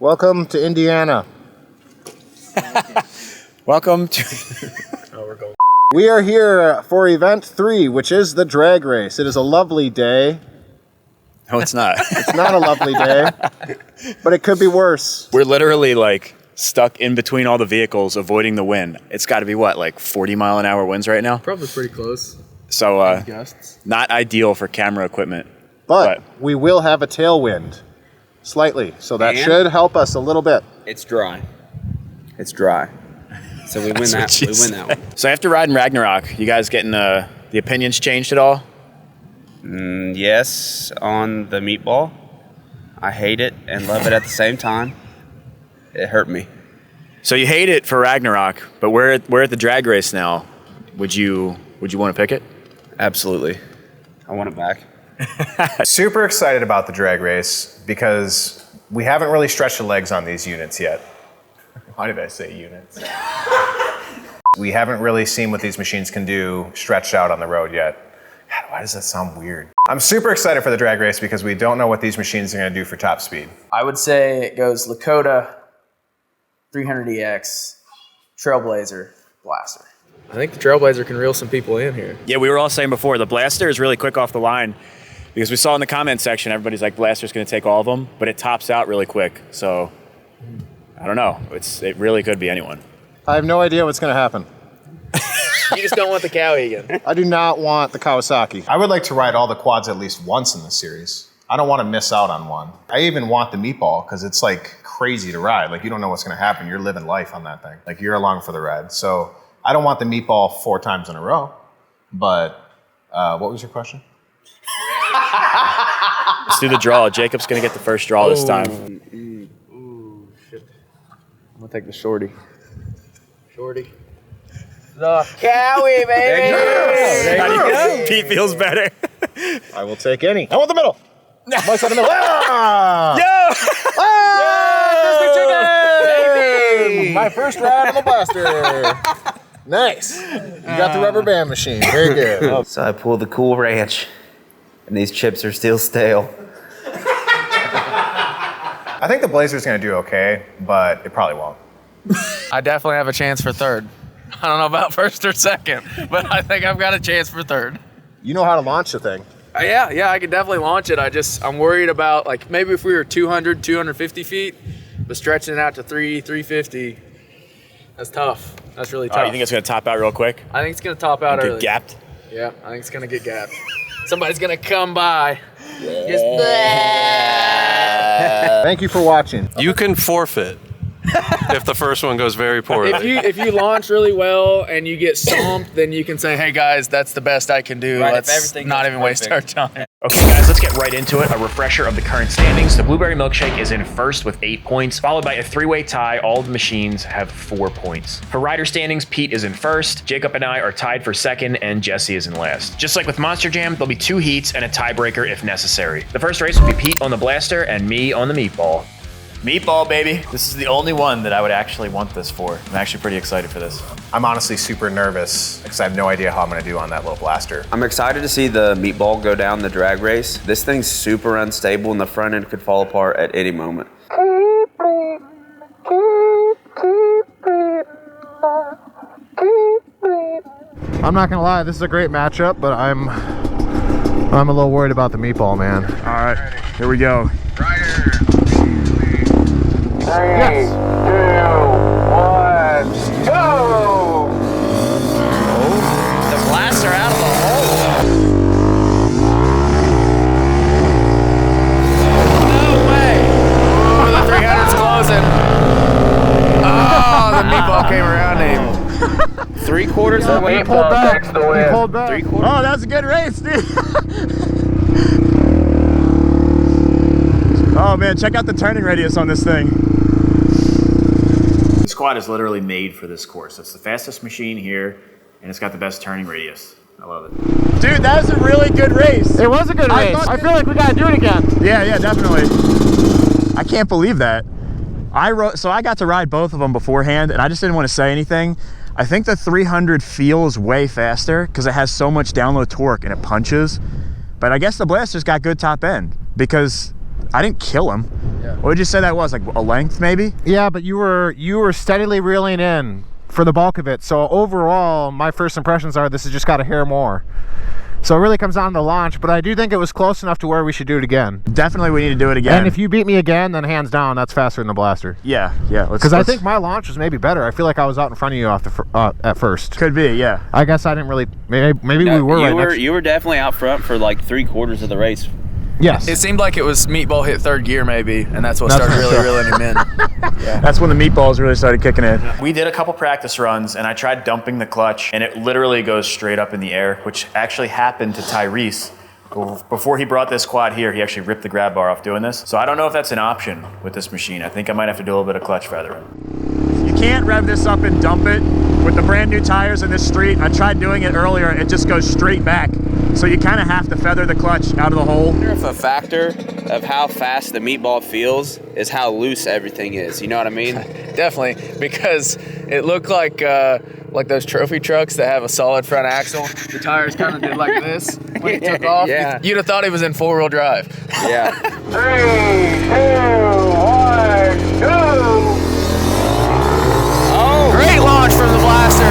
Welcome to Indiana. Welcome to... We are here for event 3, which is the drag race. It is a lovely day. No, it's not. It's not a lovely day, but it could be worse. We're literally like stuck in between all the vehicles avoiding the wind. It's got to be what, like 40-mile-an-hour winds right now? Probably pretty close. So not ideal for camera equipment. But we will have a tailwind, slightly. So that should help us a little bit. It's dry. It's dry. So we win that. We win that one. So after riding Ragnarok, you guys getting the opinions changed at all? Yes, on the meatball. I hate it and love it at the same time. It hurt me. So you hate it for Ragnarok, but we're at the drag race now. Would you want to pick it? Absolutely. I want it back. Super excited about the drag race because we haven't really stretched the legs on these units yet. Why did I say units? We haven't really seen what these machines can do stretched out on the road yet. God, why does that sound weird? I'm super excited for the drag race because we don't know what these machines are going to do for top speed. I would say it goes Lakota, 300EX, Trailblazer, Blaster. I think the Trailblazer can reel some people in here. Yeah, we were all saying before, the Blaster is really quick off the line because we saw in the comment section, everybody's like, Blaster's going to take all of them, but it tops out really quick. So, I don't know. It really could be anyone. I have no idea what's going to happen. You just don't want the cow again. I do not want the Kawasaki. I would like to ride all the quads at least once in the series. I don't want to miss out on one. I even want the meatball because it's like crazy to ride. Like you don't know what's going to happen. You're living life on that thing. Like you're along for the ride. So I don't want the meatball 4 times in a row. But what was your question? Let's do the draw. Jacob's going to get the first draw this time. Ooh, shit. I'm going to take the shorty. Shorty. The Cowie, baby! There you go. Pete feels better. I will take any. I want the middle. Mike's on the middle. Ah! Yo! Hey! My first ride on the Blaster. Nice. You got the rubber band machine. Very good. So I pulled the Cool Ranch, and these chips are still stale. I think the Blazer's going to do okay, but it probably won't. I definitely have a chance for third. I don't know about first or second, but I think I've got a chance for third. You know how to launch the thing. Yeah, I could definitely launch it. I'm worried about, like, maybe if we were 200, 250 feet, but stretching it out to 350, that's tough. That's really tough. You think it's going to top out real quick? I think it's going to top out early. Get gapped? Yeah, I think it's going to get gapped. Somebody's going to come by. Just Thank you for watching. You can forfeit if the first one goes very poorly. If you launch really well and you get stomped, then you can say, hey guys, that's the best I can do. Right, Let's not even waste our time. Okay, guys, let's get right into it. A refresher of the current standings. The Blueberry Milkshake is in first with 8 points, followed by a 3-way tie. All the machines have 4 points. For rider standings, Pete is in first, Jacob and I are tied for second, and Jesse is in last. Just like with Monster Jam, there'll be 2 heats and a tiebreaker if necessary. The first race will be Pete on the Blaster and me on the Meatball. Meatball, baby. This is the only one that I would actually want this for. I'm actually pretty excited for this. I'm honestly super nervous because I have no idea how I'm going to do on that little Blaster. I'm excited to see the meatball go down the drag race. This thing's super unstable and the front end could fall apart at any moment. I'm not gonna lie, this is a great matchup, but I'm a little worried about the meatball, man. All right, here we go. Yes. 2, 1, go! The Blaster out of the hole. No way! Oh, the 300's closing. Oh, the meatball came around him. 3/4 of the way. He pulled back. He pulled back. 3/4. Oh, that's a good race, dude. Oh man, check out the turning radius on this thing. This quad is literally made for this course. It's the fastest machine here, and it's got the best turning radius. I love it. Dude, that was a really good race. It was a good race. I feel like we gotta do it again. Yeah, definitely. I can't believe that. So I got to ride both of them beforehand, and I just didn't want to say anything. I think the 300 feels way faster because it has so much download torque and it punches. But I guess the Blaster's got good top end because I didn't kill him. What would you say that was? Like a length, maybe? Yeah, but you were steadily reeling in for the bulk of it. So overall, my first impressions are this has just got a hair more. So it really comes down to the launch, but I do think it was close enough to where we should do it again. Definitely we need to do it again. And if you beat me again, then hands down, that's faster than the Blaster. Yeah. Because I think my launch was maybe better. I feel like I was out in front of you off the at first. Could be, yeah. I guess I didn't really, maybe No, we were you were definitely out front for like 3/4 of the race. Yes. It seemed like it was Meatball hit third gear maybe, and that's what started really reeling him in. That's when the meatballs really started kicking in. We did a couple practice runs, and I tried dumping the clutch, and it literally goes straight up in the air, which actually happened to Tyrese. Before he brought this quad here, he actually ripped the grab bar off doing this. So I don't know if that's an option with this machine. I think I might have to do a little bit of clutch feathering. You can't rev this up and dump it. With the brand new tires in this street, I tried doing it earlier, it just goes straight back. So you kind of have to feather the clutch out of the hole. I wonder if a factor of how fast the meatball feels is how loose everything is. You know what I mean? Definitely, because it looked like those trophy trucks that have a solid front axle. The tires kind of did like this when it took off. Yeah. You'd have thought he was in four-wheel drive. Yeah. 3, 2, 1, go! Oh, great launch from the Blaster.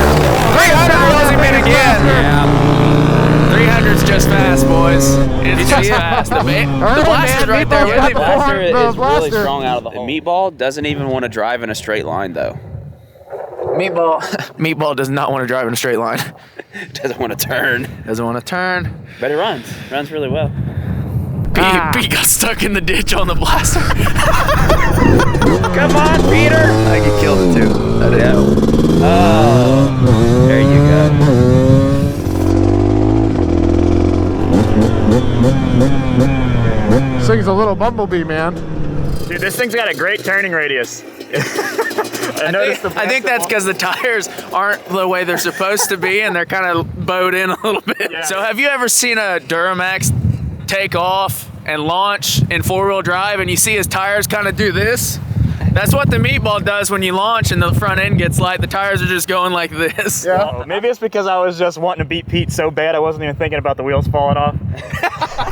300 reels him in again. Yeah. 300's just fast, boys. It's just fast. The Blaster's right there with him. Blaster is really strong out of the hole. The meatball doesn't even want to drive in a straight line, though. Meatball does not want to drive in a straight line. Doesn't want to turn. Doesn't want to turn. But it runs. Runs really well. Pete got stuck in the ditch on the Blaster. Come on, Peter! I think he killed it too. That didn't help. Oh, there you go. This thing's a little bumblebee, man. Dude, this thing's got a great turning radius. I think that's because the tires aren't the way they're supposed to be, and they're kind of bowed in a little bit. Yeah. So have you ever seen a Duramax take off and launch in four-wheel drive, and you see his tires kind of do this? That's what the meatball does when you launch and the front end gets light. The tires are just going like this. Yeah. Oh, maybe it's because I was just wanting to beat Pete so bad I wasn't even thinking about the wheels falling off.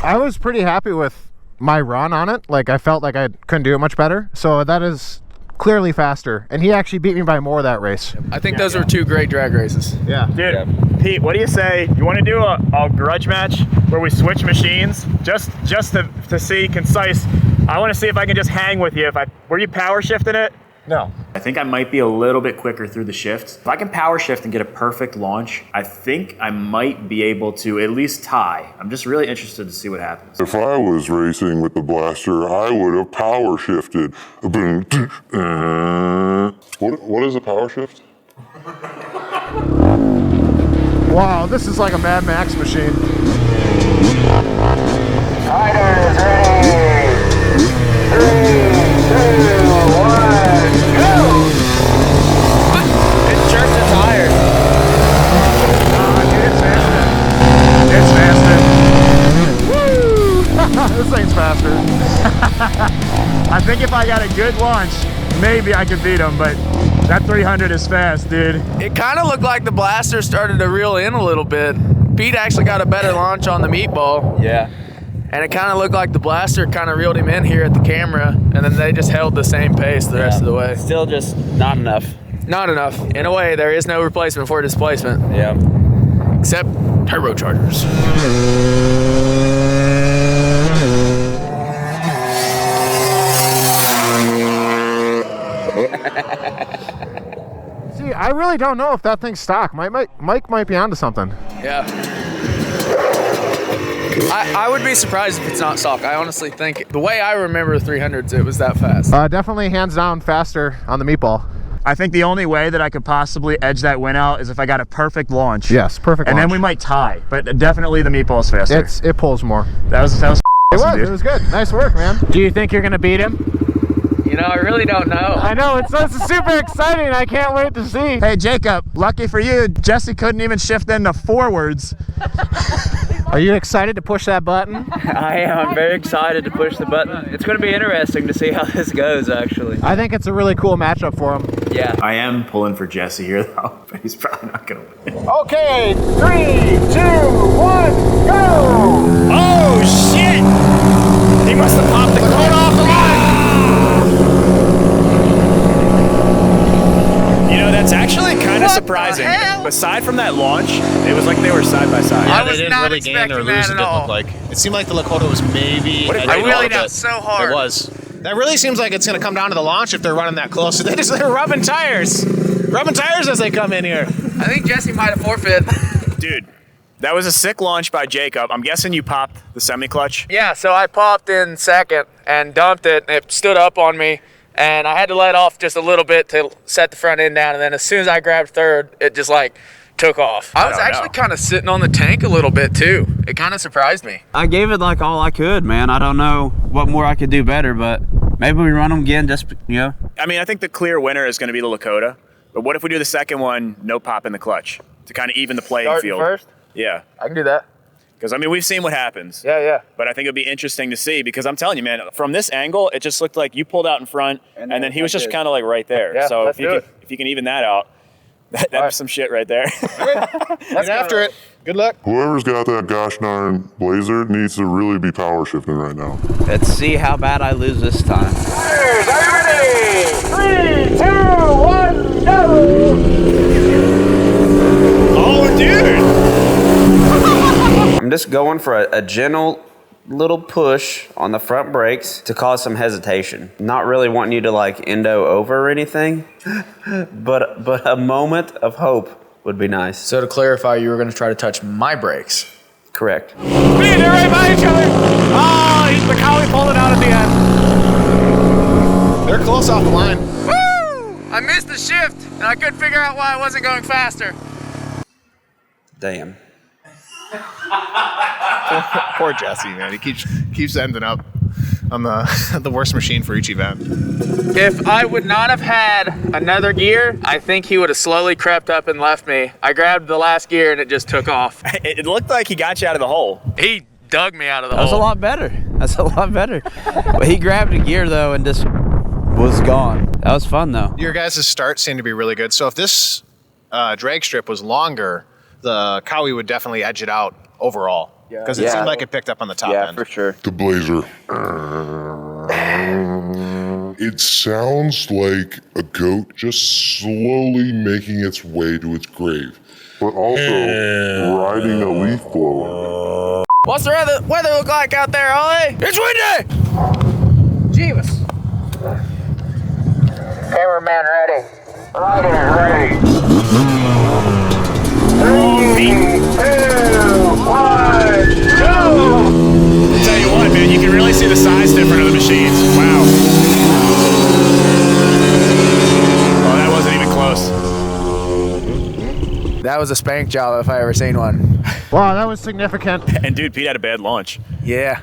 I was pretty happy with my run on it. Like, I felt like I couldn't do it much better. So that is clearly faster. And he actually beat me by more that race. I think those were two great drag races. Yeah. Dude, Pete, what do you say? You want to do a grudge match where we switch machines just to see concise? I want to see if I can just hang with you. Were you power shifting it? No. I think I might be a little bit quicker through the shifts. If I can power shift and get a perfect launch, I think I might be able to at least tie. I'm just really interested to see what happens. If I was racing with the Blaster, I would have power shifted. What is a power shift? Wow, this is like a Mad Max machine. Riders ready! 3, 2, 1, go! It jerked the tire. Dude, it's faster. It's faster. Woo! This thing's faster. I think if I got a good launch, maybe I could beat him, but that 300 is fast, dude. It kind of looked like the Blaster started to reel in a little bit. Pete actually got a better launch on the meatball. Yeah. And it kind of looked like the Blaster kind of reeled him in here at the camera, and then they just held the same pace the rest of the way. Still just not enough. Not enough. In a way, there is no replacement for displacement. Yeah. Except turbochargers. See, I really don't know if that thing's stock. Mike might be onto something. Yeah. I would be surprised if it's not stock. I honestly think, the way I remember 300s, it was that fast. Definitely hands down faster on the meatball. I think the only way that I could possibly edge that win out is if I got a perfect launch. Yes, perfect And launch. then we might tie, but definitely the meatball's faster. It pulls more. That was awesome, dude. It was good. Nice work, man. Do you think you're going to beat him? You know, I really don't know. I know, it's super exciting. I can't wait to see. Hey, Jacob, lucky for you, Jesse couldn't even shift into forwards. Are you excited to push that button? I am. I'm very excited to push the button. It's going to be interesting to see how this goes, actually. I think it's a really cool matchup for him. Yeah. I am pulling for Jesse here, though, but he's probably not going to win. Okay, 3, 2, 1, go! Oh, shit! He must have popped the cone off the line! surprising. Aside from that launch, it was like they were side by side. Yeah, I they was didn't not really gain or expecting lose, that it at didn't all. look like. It seemed like the Lakota was maybe... What if- I It wheelied bit. out so hard. It was. That really seems like it's going to come down to the launch if they're running that close. They're rubbing tires. Rubbing tires as they come in here. I think Jesse might have forfeit. Dude, that was a sick launch by Jacob. I'm guessing you popped the semi-clutch. Yeah, so I popped in second and dumped it, and it stood up on me, and I had to let off just a little bit to set the front end down, and then as soon as I grabbed third, it just like took off. I was actually kind of sitting on the tank a little bit too. It kind of surprised me. I gave it like all I could, man. I don't know what more I could do better, but maybe we run them again just, you know. I mean, I think the clear winner is going to be the Lakota. But what if we do the second one, no pop in the clutch, to kind of even the playing Starting field? first? Yeah. I can do that. Because, I mean, we've seen what happens. Yeah. But I think it would be interesting to see because I'm telling you, man, from this angle, it just looked like you pulled out in front and then he was just kind of like right there. Yeah, so let's if you can even that out, that'd be some shit right there. Get after it. Good luck. Whoever's got that gosh darn blazer needs to really be power shifting right now. Let's see how bad I lose this time. Tires, are you ready? 3, 2, 1, go! Oh, dude! I'm just going for a gentle little push on the front brakes to cause some hesitation. Not really wanting you to like endo over or anything, but a moment of hope would be nice. So to clarify, you were going to try to touch my brakes. Correct. Man, they're right by each other. Oh, the collie pulled it out at the end. They're close off the line. Woo! I missed the shift, and I couldn't figure out why I wasn't going faster. Damn. Poor Jesse, man. He keeps ending up on the worst machine for each event. If I would not have had another gear, I think he would have slowly crept up and left me. I grabbed the last gear and it just took off. It looked like he got you out of the hole. He dug me out of the That's hole. a lot better. That's a lot better. But he grabbed a gear though and just was gone. That was fun though. Your guys' start seemed to be really good. So if this drag strip was longer, the Cowie would definitely edge it out overall. Because it seemed like it picked up on the top end. For sure. The blazer. It sounds like a goat just slowly making its way to its grave, but also riding a leaf blower. What's the weather look like out there, Ollie? It's windy! Jeebus. Cameraman ready. Riders ready. 3, 2, 1, go! I'll tell you what, man, you can really see the size difference of the machines. Wow. Oh, that wasn't even close. That was a spank job if I ever seen one. Wow, that was significant. And dude, Pete had a bad launch. Yeah.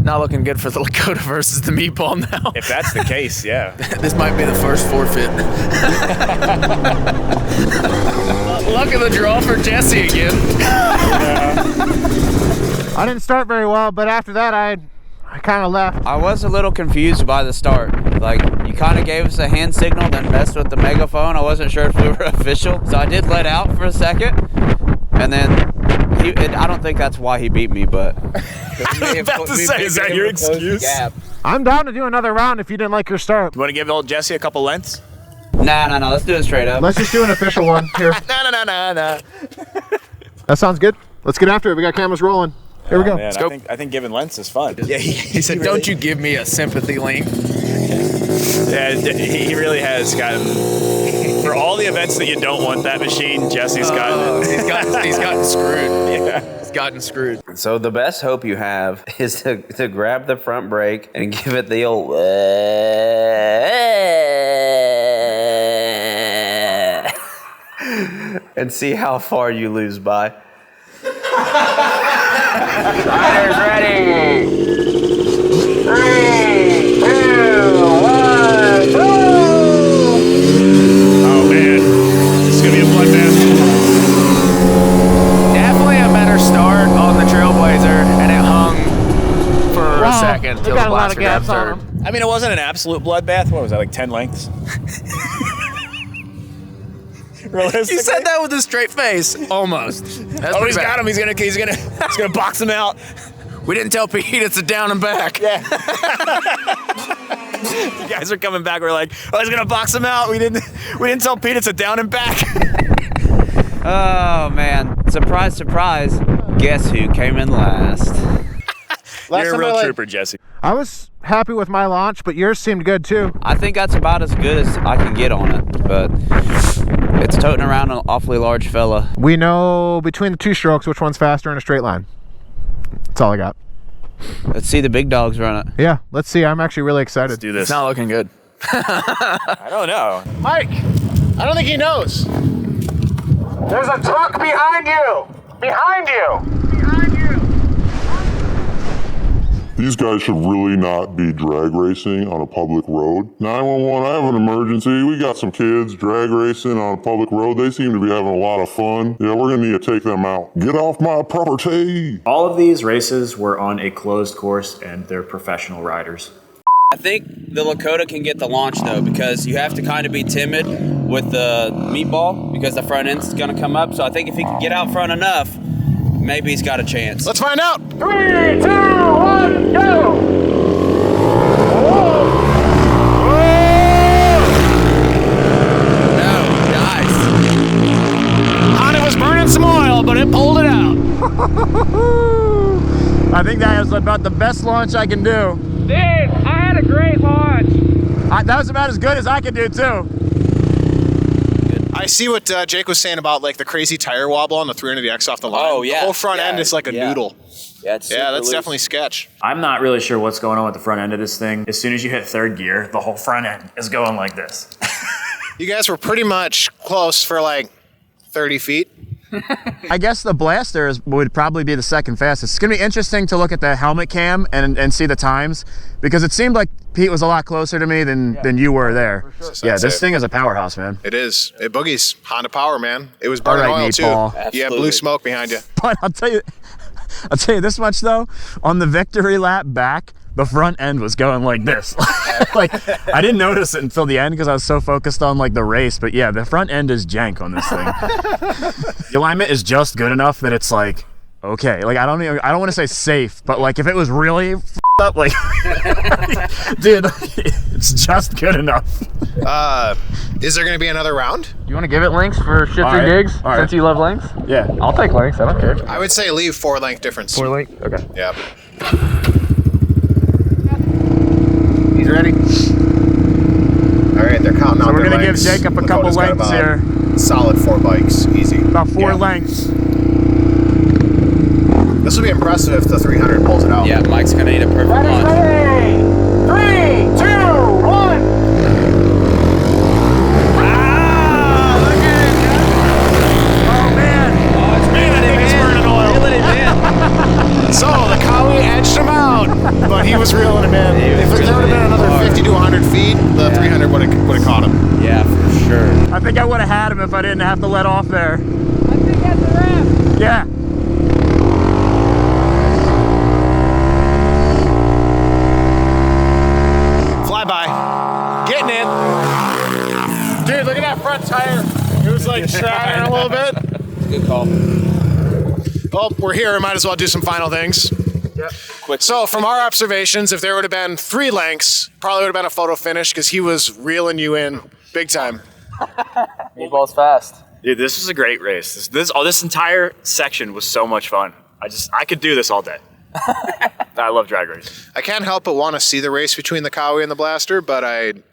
Not looking good for the Lakota versus the meatball now. If that's the case, yeah. This might be the first forfeit. Luck of the draw for Jesse again. I didn't start very well, but after that, I kind of left. I was a little confused by the start. Like, you kind of gave us a hand signal, then messed with the megaphone. I wasn't sure if we were official. So I did let out for a second. And then, I don't think that's why he beat me, but... I was about to say, is that your excuse? I'm down to do another round if you didn't like your start. You want to give old Jesse a couple lengths? Nah, let's do it straight up. Let's just do an official one here. Nah. That sounds good. Let's get after it. We got cameras rolling. Here we go. Man, Let's go. I think giving lengths is fun. Yeah, he said, don't you give me a sympathy link. Yeah, he really has gotten... For all the events that you don't want that machine, Jesse's gotten it. He's gotten screwed. Yeah. He's gotten screwed. So the best hope you have is to grab the front brake and give it the old... and see how far you lose by. Riders ready. 3, 2, 1, go! Oh man, this is gonna be a bloodbath. Definitely a better start on the Trailblazer, and it hung for a second They till got the a lot of blaster grabbed gaps on third. them. I mean, it wasn't an absolute bloodbath. What was that, like 10 lengths? Realistically? You said that with a straight face, almost. That's Oh, pretty he's bad. got him. He's gonna box him out. We didn't tell Pete it's a down and back. Yeah. You guys are coming back. We're like, oh, he's gonna box him out. We didn't tell Pete it's a down and back. Oh man, surprise, surprise. Guess who came in last? You're a real trooper, Jesse. I was happy with my launch, but yours seemed good too. I think that's about as good as I can get on it, but it's toting around an awfully large fella. We know between the two strokes which one's faster in a straight line. That's all I got. Let's see the big dogs run it. Yeah, let's see. I'm actually really excited. Let's do this. It's not looking good. I don't know. Mike, I don't think he knows. There's a truck behind you! Behind you! Behind you! These guys should really not be drag racing on a public road. 911, I have an emergency. We got some kids drag racing on a public road. They seem to be having a lot of fun. Yeah, we're gonna need to take them out. Get off my property! All of these races were on a closed course, and they're professional riders. I think the Lakota can get the launch though, because you have to kind of be timid with the meatball because the front end's gonna come up. So I think if he can get out front enough, maybe he's got a chance. Let's find out. 3, 2, 1, go! No, guys. Honda was burning some oil, but it pulled it out. I think that was about the best launch I can do. Dude, I had a great launch. That was about as good as I could do too. I see what Jake was saying about like the crazy tire wobble on the 300X off the line. Oh, yeah. The whole front end is like a Yeah. noodle. Yeah, it's Yeah, that's super definitely sketch. I'm not really sure what's going on with the front end of this thing. As soon as you hit third gear, the whole front end is going like this. You guys were pretty much close for like 30 feet. I guess the Blaster would probably be the second fastest. It's gonna be interesting to look at the helmet cam and see the times, because it seemed like Pete was a lot closer to me than you were there. Sure. Yeah, this thing is a powerhouse, man. It is. It boogies. Honda power, man. It was burning All right, oil Meatball. too. Absolutely. Yeah, blue smoke behind you. But I'll tell you this much though, on the victory lap back, the front end was going like this. Like, I didn't notice it until the end because I was so focused on like the race, but yeah, the front end is jank on this thing. The alignment is just good enough that it's like, okay, like I don't want to say safe, but like if it was really up, like, dude, it's just good enough. Is there going to be another round? You want to give it links for shits All right. and gigs? All right. Since you love links? Yeah. I'll take links. I don't care. I would say leave 4-length difference. 4 link? Okay. Yep. He's ready. All right, they're counting out So we're their gonna give lengths. Jacob a couple Lakota's got lengths about here. Solid 4 bikes, easy. About 4 Yeah. lengths. This will be impressive if the 300 pulls it out. Yeah, Mike's gonna need a perfect Ready, launch. ready! 3, 2, 1! So the Kawi edged him out, but he was reeling him in. If there would have been another 50 to 100 feet, the 300 would have caught him. Yeah, for sure. I think I would have had him if I didn't have to let off there. I think that's a wrap. Yeah. Flyby. Getting in. Dude, look at that front tire. It was like shattering a little bit. Good call. Well, we're here. We might as well do some final things. Yep. Quick. So, from our observations, if there would have been 3 lengths, probably would have been a photo finish because he was reeling you in big time. Meatball's fast. Dude, this was a great race. This entire section was so much fun. I could do this all day. I love drag racing. I can't help but want to see the race between the Kawi and the Blaster, but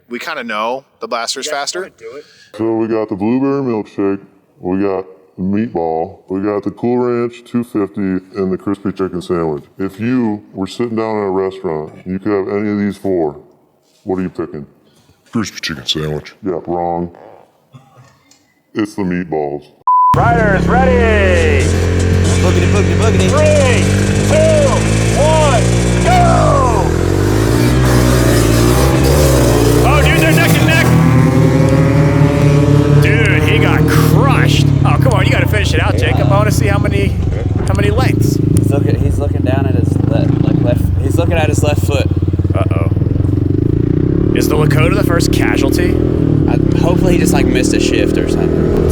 we kind of know the Blaster's faster. So we got the blueberry milkshake, we got the meatball, we got the Cool Ranch 250, and the crispy chicken sandwich. If you were sitting down at a restaurant, and you could have any of these 4, what are you picking? Crispy chicken sandwich. Yeah, wrong. It's the meatballs. Riders, ready! Boogity, boogity, boogity. 3, 2, 1, go! Oh, dude, they're neck and neck. Dude, he got crushed. Oh, come on, you got to finish it out, Jacob. I want to see how many lengths. He's looking down at his left. He's looking at his left foot. Uh-oh. Is the Lakota the first casualty? Hopefully he just like missed a shift or something.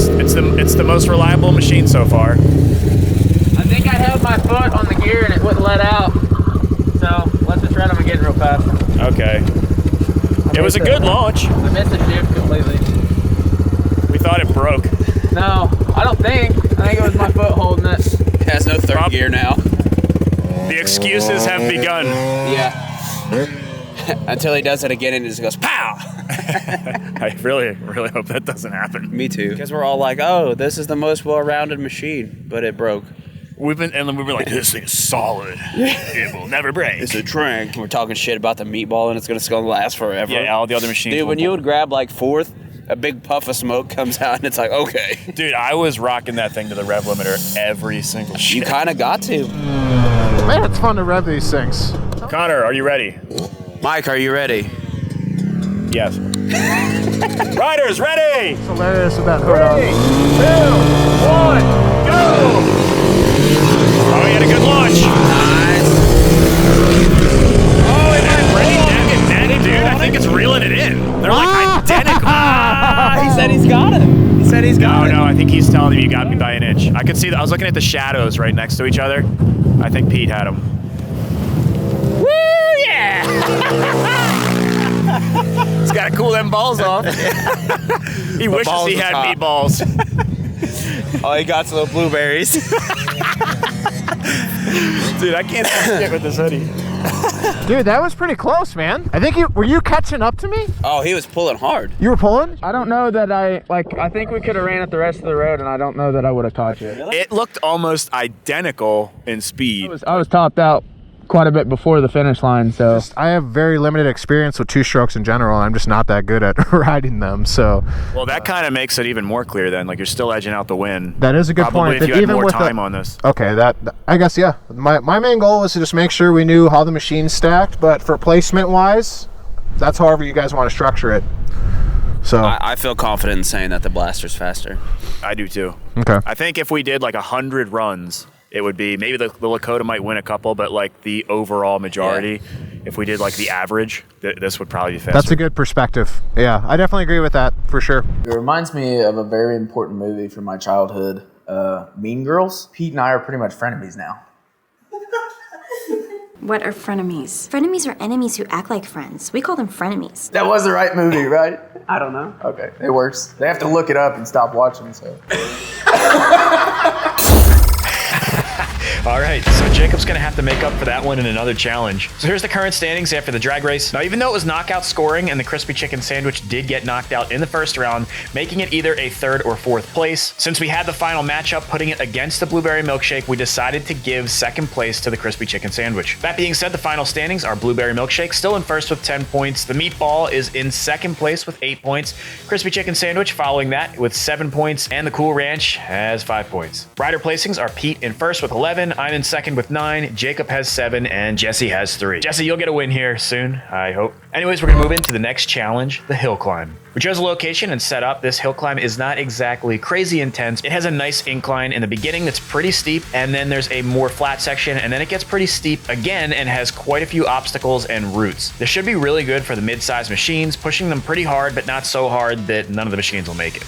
It's the most reliable machine so far. I think I held my foot on the gear and it wouldn't let out. So let's just run them again real fast. Okay. It was a good launch. I missed the shift completely. We thought it broke. No, I don't think. I think it was my foot holding it. It has no third gear now. The excuses have begun. Yeah. Until he does it again and it just goes, pow! I really hope that doesn't happen. Me too. Because we're all like, oh, this is the most well-rounded machine, but it broke. We've been like, this thing is solid. It will never break. It's a drink. We're talking shit about the meatball and it's gonna last forever. Yeah, all the other machines. Dude, when you would grab like fourth, a big puff of smoke comes out and it's like, okay. Dude, I was rocking that thing to the rev limiter every single shit. You kind of got to. Man, it's fun to rev these things. Connor, are you ready? Mike, are you ready? Yes. Riders, ready! It's hilarious with that hood on. 3, 2, 1, go! Oh, he had a good launch. Nice. Oh, it went right. Dude, I think it's reeling it in. They're like identical. He said he's got it. He said he's got it. No, I think he's telling me you got me by an inch. I could see that. I was looking at the shadows right next to each other. I think Pete had them. Woo, yeah! He's got to cool them balls off. He wishes he had meatballs. All he got's little blueberries. Dude, I can't get with this hoodie. Dude, that was pretty close, man. I think were you catching up to me? Oh, he was pulling hard. You were pulling? I don't know that I think we could have ran it the rest of the road and I don't know that I would have caught you. It looked almost identical in speed. I was topped out quite a bit before the finish line, so. I have very limited experience with two-strokes in general, and I'm just not that good at riding them, so. Well, that kind of makes it even more clear then. Like, you're still edging out the win. That is a good Probably point. if you had even more with time on this. Okay, I guess, yeah. My main goal was to just make sure we knew how the machine stacked, but for placement-wise, that's however you guys want to structure it. So I feel confident in saying that the Blaster's faster. I do too. Okay. I think if we did like 100 runs, it would be, maybe the Lakota might win a couple, but like the overall majority, if we did like the average, this would probably be faster. That's a good perspective. Yeah, I definitely agree with that, for sure. It reminds me of a very important movie from my childhood, Mean Girls. Pete and I are pretty much frenemies now. What are frenemies? Frenemies are enemies who act like friends. We call them frenemies. That was the right movie, right? I don't know. Okay, it works. They have to look it up and stop watching, so. All right, so Jacob's gonna have to make up for that one in another challenge. So here's the current standings after the drag race. Now, even though it was knockout scoring and the crispy chicken sandwich did get knocked out in the first round, making it either a third or fourth place, since we had the final matchup putting it against the blueberry milkshake, we decided to give second place to the crispy chicken sandwich. That being said, the final standings are blueberry milkshake still in first with 10 points. The meatball is in second place with 8 points. Crispy chicken sandwich following that with 7 points, and the Cool Ranch has 5 points. Rider placings are Pete in first with 11, I'm in second with 9, Jacob has 7, and Jesse has 3. Jesse, you'll get a win here soon, I hope. Anyways, we're gonna move into the next challenge, the hill climb. We chose a location and set up. This hill climb is not exactly crazy intense. It has a nice incline in the beginning that's pretty steep, and then there's a more flat section, and then it gets pretty steep again and has quite a few obstacles and roots. This should be really good for the mid-size machines, pushing them pretty hard, but not so hard that none of the machines will make it.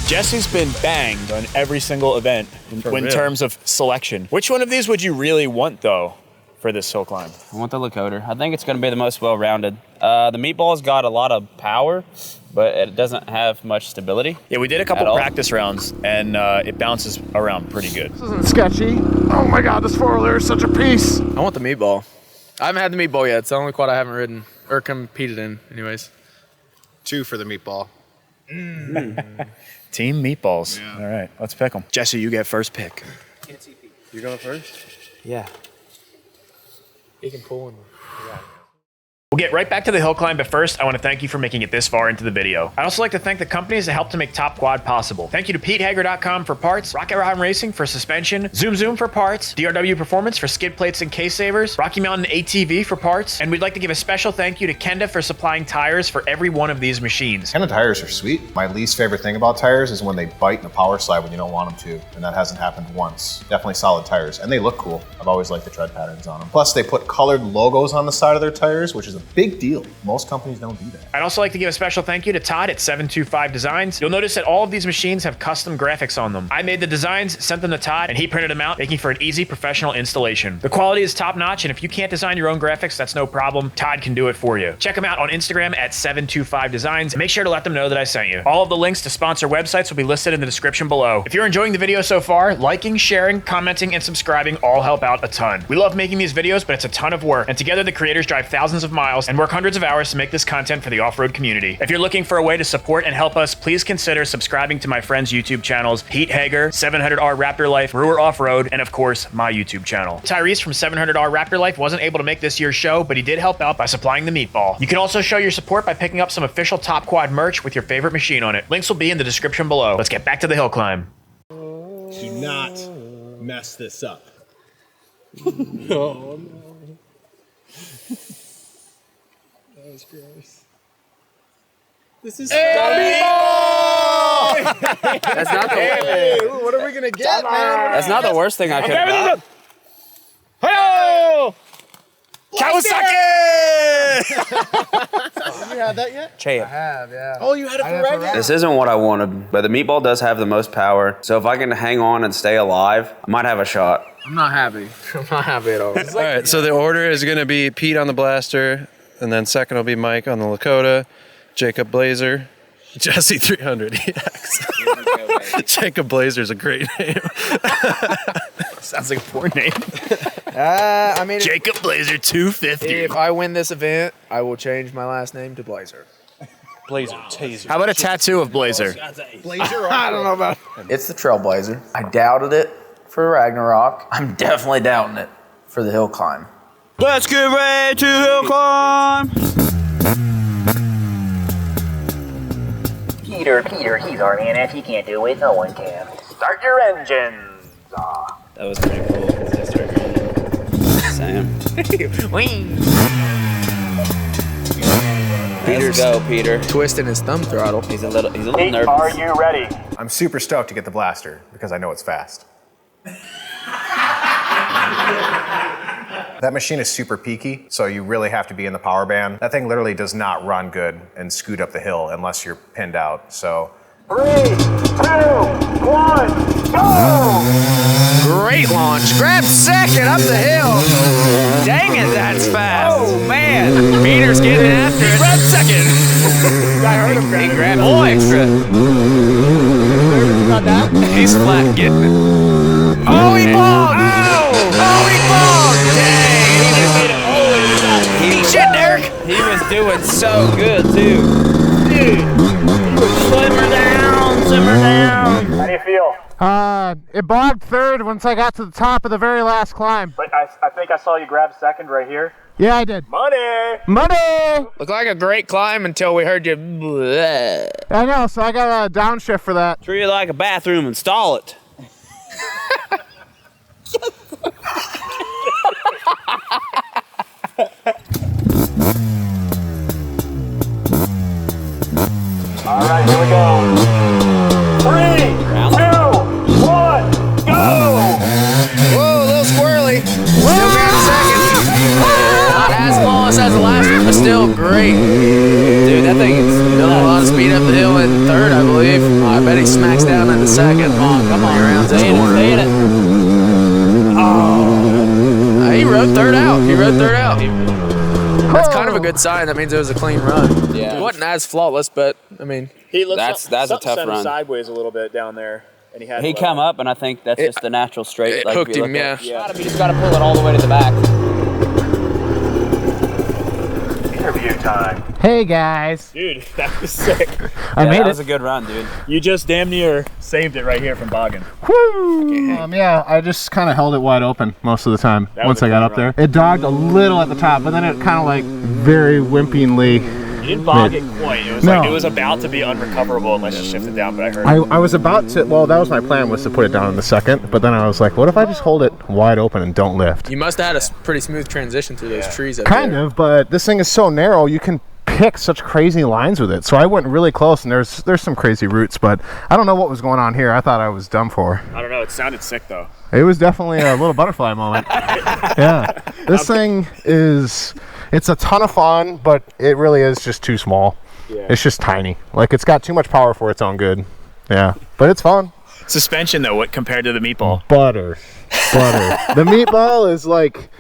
Jesse's been banged on every single event in terms of selection. Which one of these would you really want, though, for this hill climb? I want the Lakota. I think it's going to be the most well-rounded. The meatball's got a lot of power, but it doesn't have much stability. Yeah, we did a couple practice rounds, and it bounces around pretty good. This isn't sketchy. Oh my god, this four-wheeler is such a piece. I want the meatball. I haven't had the meatball yet. It's the only quad I haven't ridden, or competed in, anyways. 2 for the meatball. Team meatballs. Yeah. All right, let's pick them. Jesse, you get first pick. You're going first? Yeah. He can pull one. Yeah. We'll get right back to the hill climb, but first, I want to thank you for making it this far into the video. I'd also like to thank the companies that helped to make Top Quad possible. Thank you to PeteHager.com for parts, Rocket Rod Racing for suspension, Zoom Zoom for parts, DRW Performance for skid plates and case savers, Rocky Mountain ATV for parts, and we'd like to give a special thank you to Kenda for supplying tires for every one of these machines. Kenda tires are sweet. My least favorite thing about tires is when they bite in a power slide when you don't want them to, and that hasn't happened once. Definitely solid tires, and they look cool. I've always liked the tread patterns on them. Plus, they put colored logos on the side of their tires, which is a big deal. Most companies don't do that. I'd also like to give a special thank you to Todd at 725 Designs. You'll notice that all of these machines have custom graphics on them. I made the designs, sent them to Todd, and he printed them out, making for an easy professional installation. The quality is top notch, and if you can't design your own graphics, that's no problem. Todd can do it for you. Check him out on Instagram at 725 Designs, and make sure to let them know that I sent you. All of the links to sponsor websites will be listed in the description below. If you're enjoying the video so far, liking, sharing, commenting, and subscribing all help out a ton. We love making these videos, but it's a ton of work, and together the creators drive thousands of miles and work hundreds of hours to make this content for the off-road community. If you're looking for a way to support and help us, please consider subscribing to my friends' YouTube channels, Pete Hager, 700R Raptor Life, Brewer Off-Road, and of course, my YouTube channel. Tyrese from 700R Raptor Life wasn't able to make this year's show, but he did help out by supplying the meatball. You can also show your support by picking up some official Top Quad merch with your favorite machine on it. Links will be in the description below. Let's get back to the hill climb. Do not mess this up. Oh no. That was gross. This is That's not the Hey, what are we gonna get, man? That's not the worst thing I could have got. Hello! Kawasaki! Have you had that yet? Champ. I have, yeah. Oh, you had it for Ragnar? This isn't what I wanted, but the meatball does have the most power. So if I can hang on and stay alive, I might have a shot. I'm not happy. I'm not happy at all. All right, so the order is going to be Pete on the Blaster, and then second will be Mike on the Lakota, Jacob Blazer, Jesse 300 EX. Jacob Blazer's a great name. Sounds like a porn name. I mean, Jacob Blazer 250. if I win this event, I will change my last name to Blazer. Blazer, Taser. How about a tattoo of Blazer? Blazer. I don't know about. It's the Trailblazer. I doubted it for Ragnarok. I'm definitely doubting it for the hill climb. Let's get ready to hill climb. Peter, he's our man. If he can't do it, no one can. Start your engines. That was pretty cool. Sam. Let's go, Peter. Twisting his thumb throttle. He's a little Pete, nervous. are you ready? I'm super stoked to get the Blaster because I know it's fast. That machine is super peaky, so you really have to be in the power band. That thing literally does not run good and scoot up the hill unless you're pinned out. So 3, 2, 1, go! Great launch. Grab second up the hill. Dang it, that's fast. Oh, man. Peter's getting after it. Grab second. I heard him grab. He grabbed all extra. He's flat getting it. Oh, he bogged. Oh, he bogged. Dang. He just made it all the way to the top. Eat shit, Derek. He was doing so good, too. Dude, simmer down, simmer down. How do you feel? It bogged third once I got to the top of the very last climb. But I think I saw you grab second right here. Yeah, I did. Money! Money! Looked like a great climb until we heard you. Bleh. I know, so I got a downshift for that. Treat it like a bathroom, install it. All right, here we go. 3, 2, 1, go! Whoa, a little squirrely. Still got second. Not as flawless as the last one, but still great. Dude, that thing is building a lot of speed up the hill in third, I believe. Oh, I bet he smacks down in the second. Come on, rounds it. Oh. He rode third out. That's kind of a good sign. That means it was a clean run. Yeah. It wasn't as flawless, but I mean, That's a tough run. Sideways a little bit down there, and he had. He come up, and I think that's just the natural straight. it like hooked if you him, look at it. yeah. You just got to pull it all the way to the back. Interview time. Hey, guys. Dude, that was sick. I made That it. was a good run, dude. You just damn near saved it right here from bogging. Woo! Yeah, I just kind of held it wide open most of the time That once was a I got good up there. It dogged a little at the top, but then it kind of like very wimpingly. You didn't bog it quite. It was like it was about to be unrecoverable unless you shifted down, but I heard. I was about to, well, that was my plan, was to put it down in the second, but then I was like, what if I just hold it wide open and don't lift? You must have had a pretty smooth transition through those trees up Kind there. of, but this thing is so narrow, you can pick such crazy lines with it. So I went really close, and there's some crazy routes, but I don't know what was going on here. I thought I was done for. I don't know. It sounded sick though. It was definitely a little butterfly moment. Yeah. This thing is, It's a ton of fun, but it really is just too small. Yeah. It's just tiny. Like, it's got too much power for its own good. Yeah, but it's fun. Suspension though, what compared to the meatball? Butter. The meatball is like,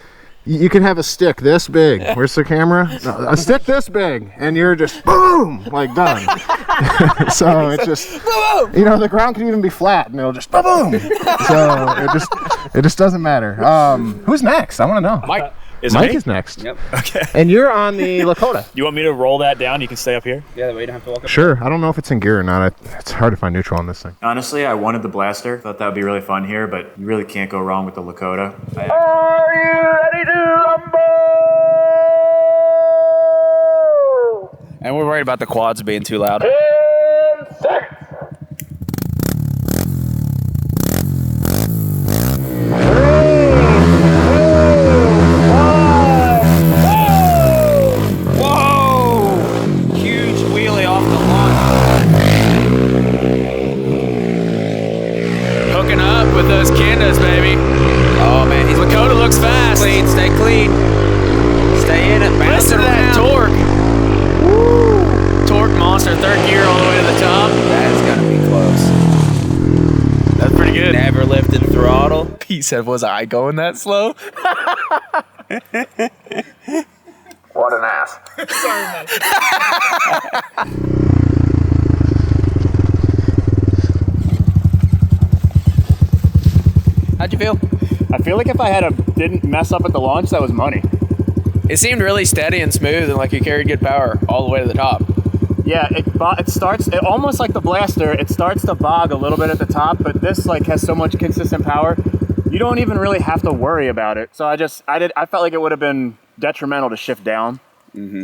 you can have a stick this big. Where's the camera? No, a stick this big, and you're just boom, like done. So it's just, you know, the ground can even be flat, and it'll just boom. So it just doesn't matter. Who's next? I want to know. Mike. Mike is next. Yep. Okay. And you're on the Lakota. You want me to roll that down? You can stay up here. Yeah, that way you don't have to walk up. Sure. I don't know if it's in gear or not. It's hard to find neutral on this thing. Honestly, I wanted the blaster. Thought that would be really fun here, but you really can't go wrong with the Lakota. Are you ready to rumble? And we're worried about the quads being too loud. 10 seconds. 3, 2, 1, go! Whoa! Huge wheelie off the launch. Hooking up with those Candas, baby. Oh man, he's Lakota looks fast. clean. Stay clean. Stay in it. Bounce Listen it to that around. torque. Woo! Torque monster, third gear all the way to the top. That is gonna be close. That's pretty good. Never lifted throttle. Pete said, was I going that slow? What an ass. How'd you feel? I feel like if I didn't mess up at the launch, that was money. It seemed really steady and smooth and like you carried good power all the way to the top. Yeah, it starts almost like the blaster. It starts to bog a little bit at the top, but this like has so much consistent power, you don't even really have to worry about it. So I felt like it would have been detrimental to shift down.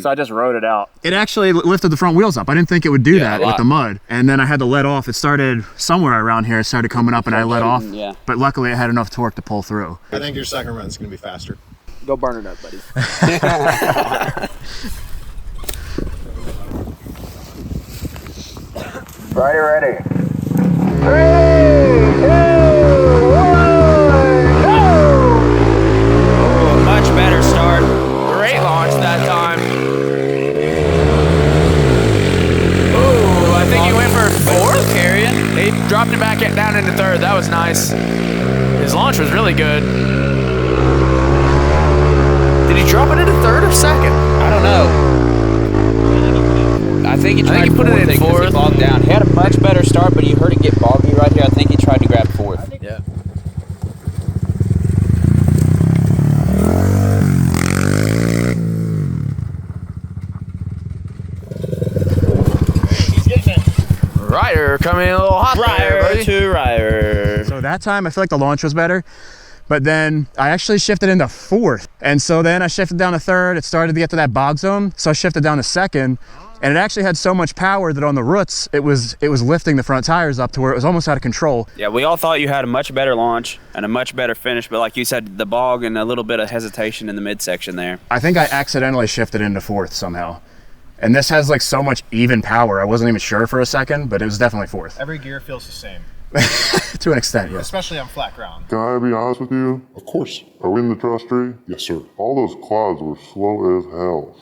So I just rode it out. It actually lifted the front wheels up. I didn't think it would do that with the mud. And then I had to let off. It started somewhere around here. It started coming up and I let off. Yeah. But luckily I had enough torque to pull through. I think your second run is going to be faster. Go burn it up, buddy. Ready. 3, 2, 1, go! Oh, much better start. Great launch that time. Ooh, I think he went for fourth. Carrying. He dropped it back down into third. That was nice. His launch was really good. Did he drop it into third or second? I don't know. I think he tried put it in because fourth. He bogged down. He had a much better start, but you heard it get boggy right here. I think he tried to grab fourth. Yeah. Ryder coming in a little hot there, buddy. Ryder. So that time I feel like the launch was better, but then I actually shifted into fourth. And so then I shifted down to third. It started to get to that bog zone. So I shifted down to second, and it actually had so much power that on the roots, it was lifting the front tires up to where it was almost out of control. Yeah, we all thought you had a much better launch and a much better finish, but like you said, the bog and a little bit of hesitation in the midsection there. I think I accidentally shifted into fourth somehow. And this has like so much even power. I wasn't even sure for a second, but it was definitely fourth. Every gear feels the same, To an extent, yes. especially on flat ground. Can I be honest with you? Of course. Are we in the trust tree? Yes, sir. All those quads were slow as hell.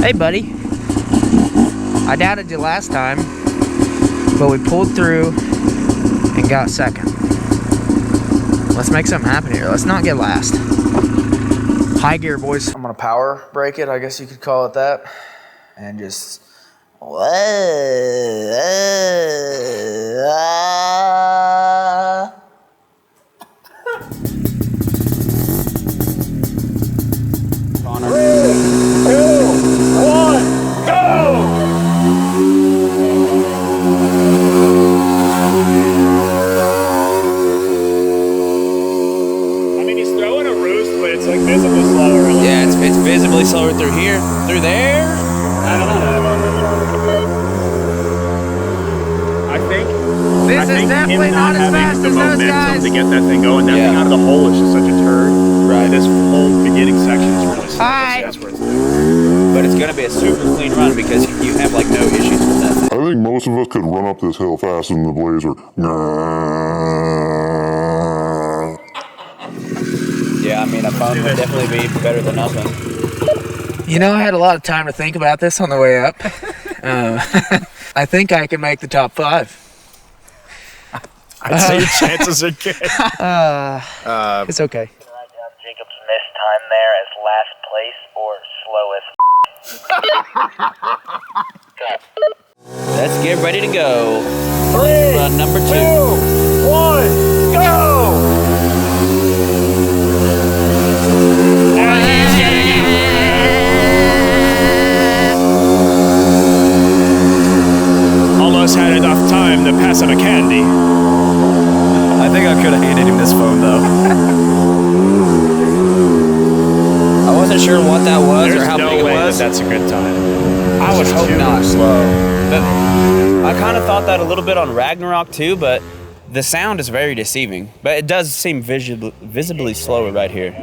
Hey, buddy. I doubted you last time, but we pulled through and got second. Let's make something happen here. Let's not get last. High gear, boys. I'm gonna power brake it, I guess you could call it that, and just. Yeah, it's visibly slower through here. Through there? I don't know. I think This is definitely not as fast as those guys. to get that thing going. That thing out of the hole is just such a turd. Right. This whole beginning section is really slow. Hi. That's where it's But it's going to be a super clean run because you have like no issues with that thing. I think most of us could run up this hill faster than the Blazer. Yeah, mean, a phone would definitely be better than nothing. You know, I had a lot of time to think about this on the way up. I think I can make the top 5. I'd say your chances are good. It's okay. Jacob's missed time there as last place or slowest. Let's get ready to go. 3, number 2. 2, 1, go! Almost had enough time to pass him a candy. I think I could have handed him this phone though. I wasn't sure what that was There's or how no big it way was. that's a good time. I would hope not. Slow. But I kind of thought that a little bit on Ragnarok too, but the sound is very deceiving. But it does seem visibly slower right here.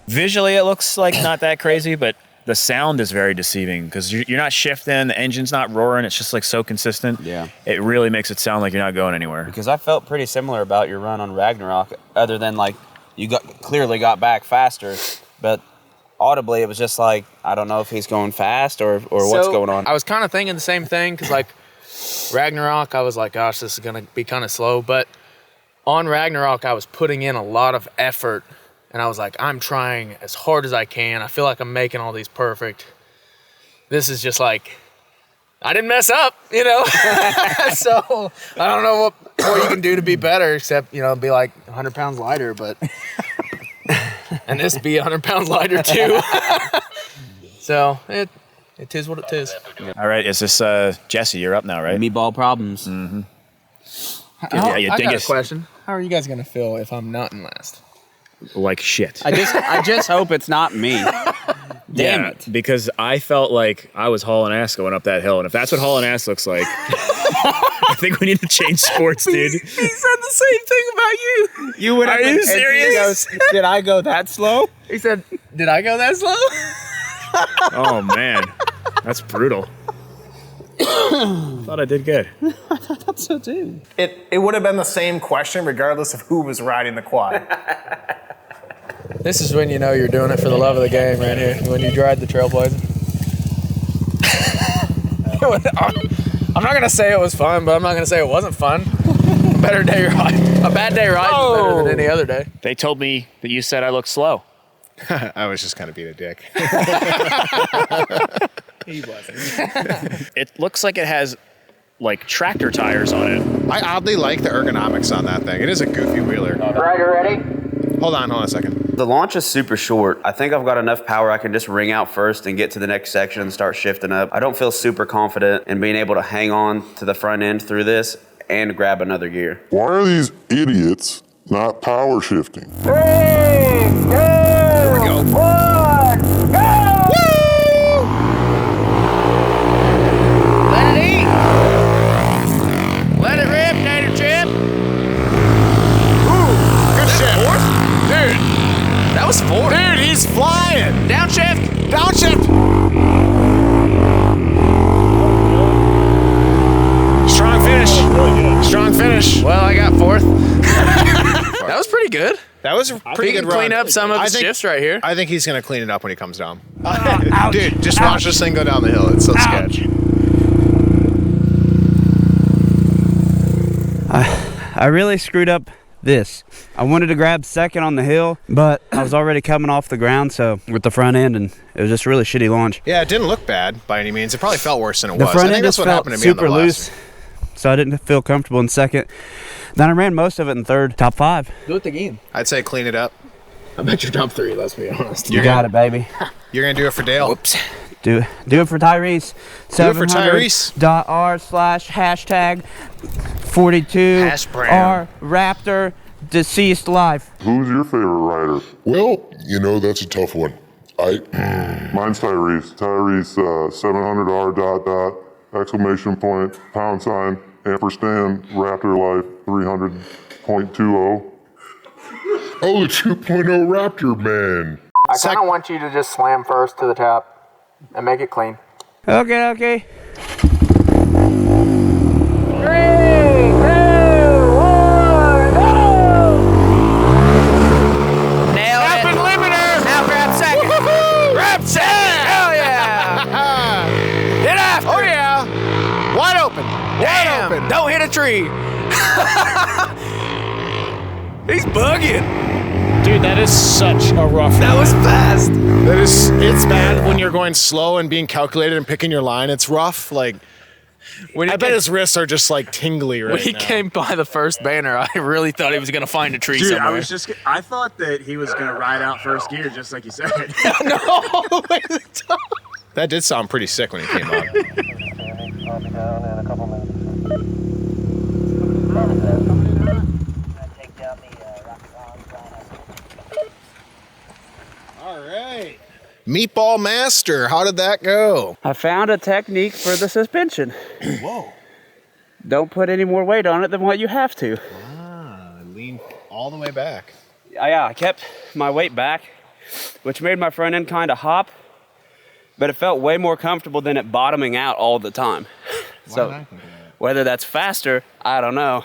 Visually, it looks like not that crazy, but the sound is very deceiving because you're not shifting, the engine's not roaring, it's just like so consistent. Yeah. It really makes it sound like you're not going anywhere. Because I felt pretty similar about your run on Ragnarok, other than like you clearly got back faster, but audibly it was just like, I don't know if he's going fast or what's going on. I was kind of thinking the same thing because like Ragnarok, I was like, gosh, this is going to be kind of slow. But on Ragnarok, I was putting in a lot of effort. And I was like, I'm trying as hard as I can. I feel like I'm making all these perfect. This is just like, I didn't mess up, you know? So I don't know what more you can do to be better except, you know, be like 100 pounds lighter, but. And this be 100 pounds lighter too. So it is what it is. All right, is this Jesse? You're up now, right? Meatball problems. Mm-hmm. I got a question. How are you guys going to feel if I'm not in last? Like shit. I just hope it's not me. Damn it. Because I felt like I was hauling ass going up that hill, and if that's what hauling ass looks like, I think we need to change sports, dude. He said the same thing about you. You would. Are you serious? He goes, did I go that slow? He said, did I go that slow? Oh man, that's brutal. Thought I did good. I thought so too. It would have been the same question regardless of who was riding the quad. This is when you know you're doing it for the love of the game right here. When you ride the Trailblazer. I'm not going to say it was fun, but I'm not going to say it wasn't fun. A bad day ride is better than any other day. They told me that you said I looked slow. I was just kind of being a dick. He wasn't. It looks like it has like tractor tires on it. I oddly like the ergonomics on that thing. It is a goofy wheeler. Ryder ready? Hold on a second. The launch is super short. I think I've got enough power I can just ring out first and get to the next section and start shifting up. I don't feel super confident in being able to hang on to the front end through this and grab another gear. Why are these idiots not power shifting? 3, 2, 1, go! Let it eat. Let it rip, Tater Chip. Ooh, good shift. Dude, That was 4. dude, he's flying. Downshift. Downshift. Strong finish. Strong finish. Well, I got 4th. That was pretty good. That was a pretty He good can run. clean up some of his shifts right here. I think he's going to clean it up when he comes down. Dude, just watch this thing go down the hill. It's so sketch. I really screwed up this. I wanted to grab second on the hill, but I was already coming off the ground, so with the front end, and it was just a really shitty launch. Yeah, it didn't look bad by any means. It probably felt worse than it The was. front I think end that's just what felt happened to me on the super last loose, so I didn't feel comfortable in second. Then I ran most of it in third, top 5. Do it again. I'd say clean it up. I bet you're top 3, let's be honest. You got it, baby. You're going to do it for Dale. Whoops. Do it for Tyrese. Do it for Tyrese. .r/#42R Raptor deceased life. Who's your favorite rider? Well, that's a tough one. Mine's Tyrese. Tyrese, 700R ... exclamation point, £, ampersand, Raptor Life 300.20. Oh, the 2.0 Raptor, man. I kind of want you to just slam first to the top and make it clean. Okay. 3, 2, 3. He's bugging. Dude, that is such a rough That ride. was fast. It's bad when you're going slow and being calculated and picking your line. It's rough. Like, I bet his wrists are just like tingly right When he now. came by the first banner, I really thought he was going to find a tree Dude, somewhere. I thought that he was gonna ride out first gear just like you said. No, all the way to the top. That did sound pretty sick when he came on. I'll be down in a couple minutes. Take down the rocket launch. All right. Meatball Master, how did that go? I found a technique for the suspension. Whoa. Don't put any more weight on it than what you have to. Lean all the way back. Yeah, I kept my weight back, which made my front end kind of hop, but it felt way more comfortable than it bottoming out all the time. So whether that's faster, I don't know.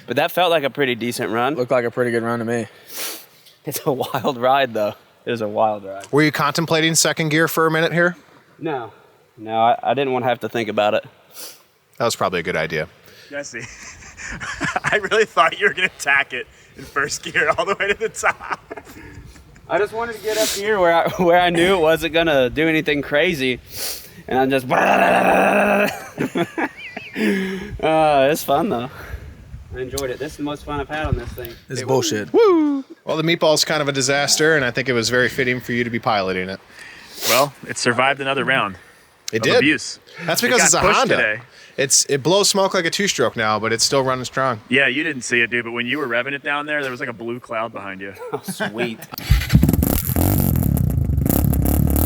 But that felt like a pretty decent run. Looked like a pretty good run to me. It's a wild ride, though. It was a wild ride. Were you contemplating second gear for a minute here? No, I didn't want to have to think about it. That was probably a good idea. Jesse, I really thought you were gonna tack it in first gear all the way to the top. I just wanted to get up here where I knew it wasn't gonna do anything crazy, and I'm just. It's fun though. I enjoyed it. This is the most fun I've had on this thing. It's bullshit. Woo! Well, the meatball's kind of a disaster, and I think it was very fitting for you to be piloting it. Well, it survived another round. It of did. Abuse. That's It because got it's a pushed Honda. today. It blows smoke like a two-stroke now, but it's still running strong. Yeah, you didn't see it, dude, but when you were revving it down there was like a blue cloud behind you. Oh, sweet.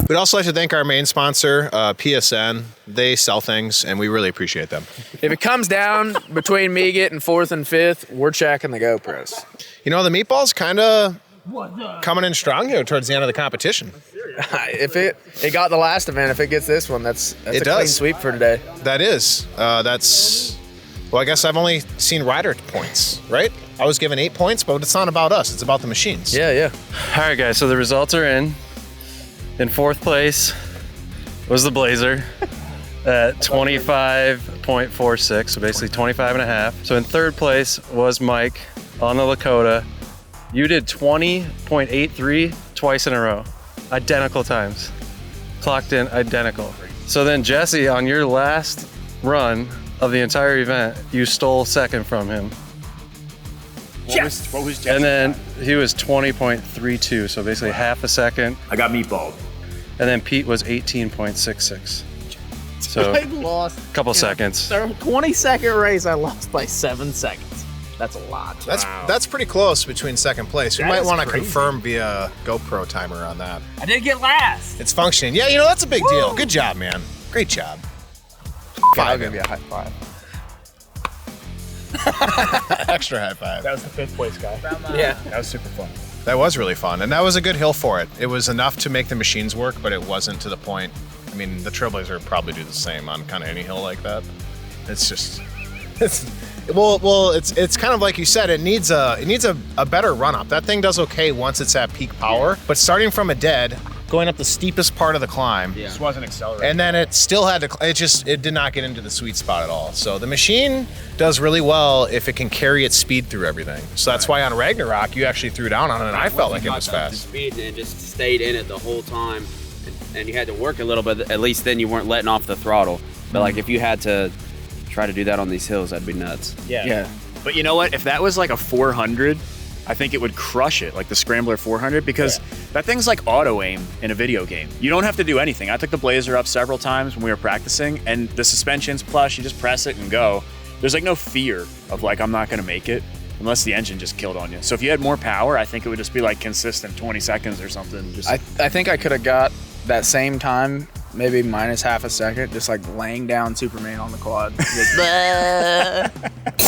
We'd also like to thank our main sponsor, PSN. They sell things, and we really appreciate them. If it comes down between me getting 4th and 5th, we're checking the GoPros. You know, the meatball's kind of coming in strong here towards the end of the competition. If it got the last event, if it gets this one, that's a clean sweep for today. That is. Well, I guess I've only seen rider points, right? I was given 8 points, but it's not about us. It's about the machines. Yeah. All right, guys, so the results are in. In 4th place was the Blazer at 25.46, so basically 25 and a half. So in 3rd place was Mike on the Lakota. You did 20.83 twice in a row. Identical times. Clocked in identical. So then Jesse, on your last run of the entire event, you stole 2nd from him. What was Jesse? And then he was 20.32, so basically half a second. I got meatballed. And then Pete was 18.66. So I lost. a couple seconds. 20-second race, I lost by 7 seconds. That's a lot. That's pretty close between 2nd place. We That might is want to crazy. confirm via GoPro timer on that. I did get last. It's functioning. Yeah, that's a big deal. Good job, man. Great job. I'll give you a high five. Extra high five. That was the 5th place guy. Yeah. That was super fun. That was really fun, and that was a good hill for it. It was enough to make the machines work, but it wasn't to the point. I mean, the Trailblazer would probably do the same on kind of any hill like that. It's just, it's kind of like you said. It needs a better run up. That thing does okay once it's at peak power, but starting from a dead, going up the steepest part of the climb, Just wasn't accelerating. and then it still had to. It did not get into the sweet spot at all. So the machine does really well if it can carry its speed through everything. So that's why on Ragnarok you actually threw down on it, and I felt like it was fast. Speed and it just stayed in it the whole time, and you had to work a little bit. At least then you weren't letting off the throttle. But like if you had to try to do that on these hills, that'd be nuts. Yeah. But you know what? If that was like a 400, I think it would crush it, like the Scrambler 400, because that thing's like auto aim in a video game. You don't have to do anything. I took the Blazer up several times when we were practicing, and the suspension's plush. You just press it and go. There's like no fear of like, I'm not gonna make it, unless the engine just killed on you. So if you had more power, I think it would just be like consistent 20 seconds or something. Just I think I could have got that same time, maybe minus half a second, just like laying down Superman on the quad. Just, All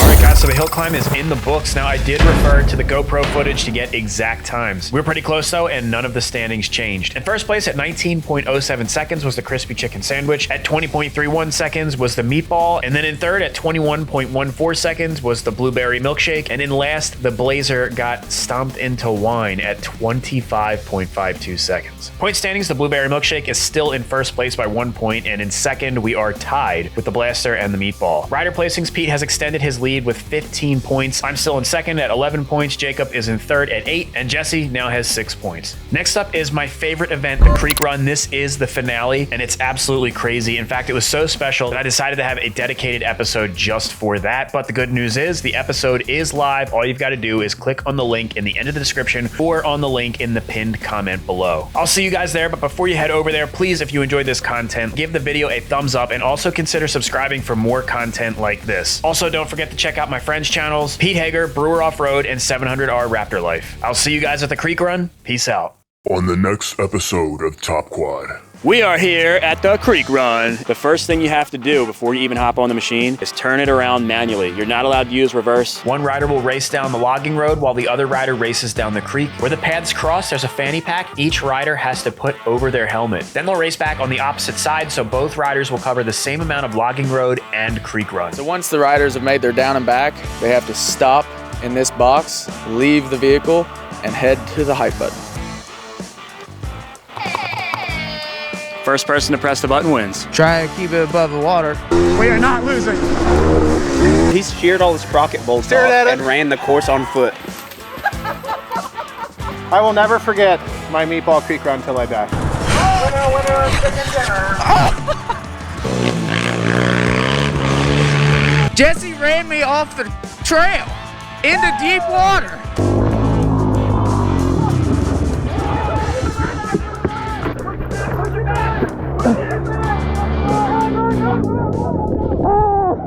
right, guys, So the hill climb is in the books. Now, I did refer to the GoPro footage to get exact times. We were pretty close though, and none of the standings changed. In first place at 19.07 seconds was the crispy chicken sandwich. At 20.31 seconds was the meatball. And then in third at 21.14 seconds was the blueberry milkshake. And in last, the Blazer got stomped into wine at 25.52 seconds. Point standings, the blueberry milkshake is still in first place by 1 point. And in second, we are tied with the Blaster and the meatball. Rider placings, Pete has extended his lead with 15 points. I'm still in second at 11 points. Jacob is in third at 8. And Jesse now has 6 points. Next up is my favorite event, the Creek Run. This is the finale, and it's absolutely crazy. In fact, it was so special that I decided to have a dedicated episode just for that. But the good news is the episode is live. All you've got to do is click on the link in the end of the description or on the link in the pinned comment below. I'll see you guys there, but before you head over there, please, if you enjoyed this content, give the video a thumbs up and also consider subscribing for more content like this. Also, don't forget to check out my friends' channels, Pete Hager, Brewer Off-Road, and 700R Raptor Life. I'll see you guys at the Creek Run. Peace out. On the next episode of Top Quad. We are here at the Creek Run. The first thing you have to do before you even hop on the machine is turn it around manually. You're not allowed to use reverse. One rider will race down the logging road while the other rider races down the creek. Where the paths cross, there's a fanny pack each rider has to put over their helmet. Then they'll race back on the opposite side, so both riders will cover the same amount of logging road and creek run. So once the riders have made their down and back, they have to stop in this box, leave the vehicle, and head to the hype button. First person to press the button wins. Try to keep it above the water. We are not losing. He's sheared all the sprocket bolts off and ran the course on foot. I will never forget my Meatball Creek Run till I die. Jesse ran me off the trail into deep water.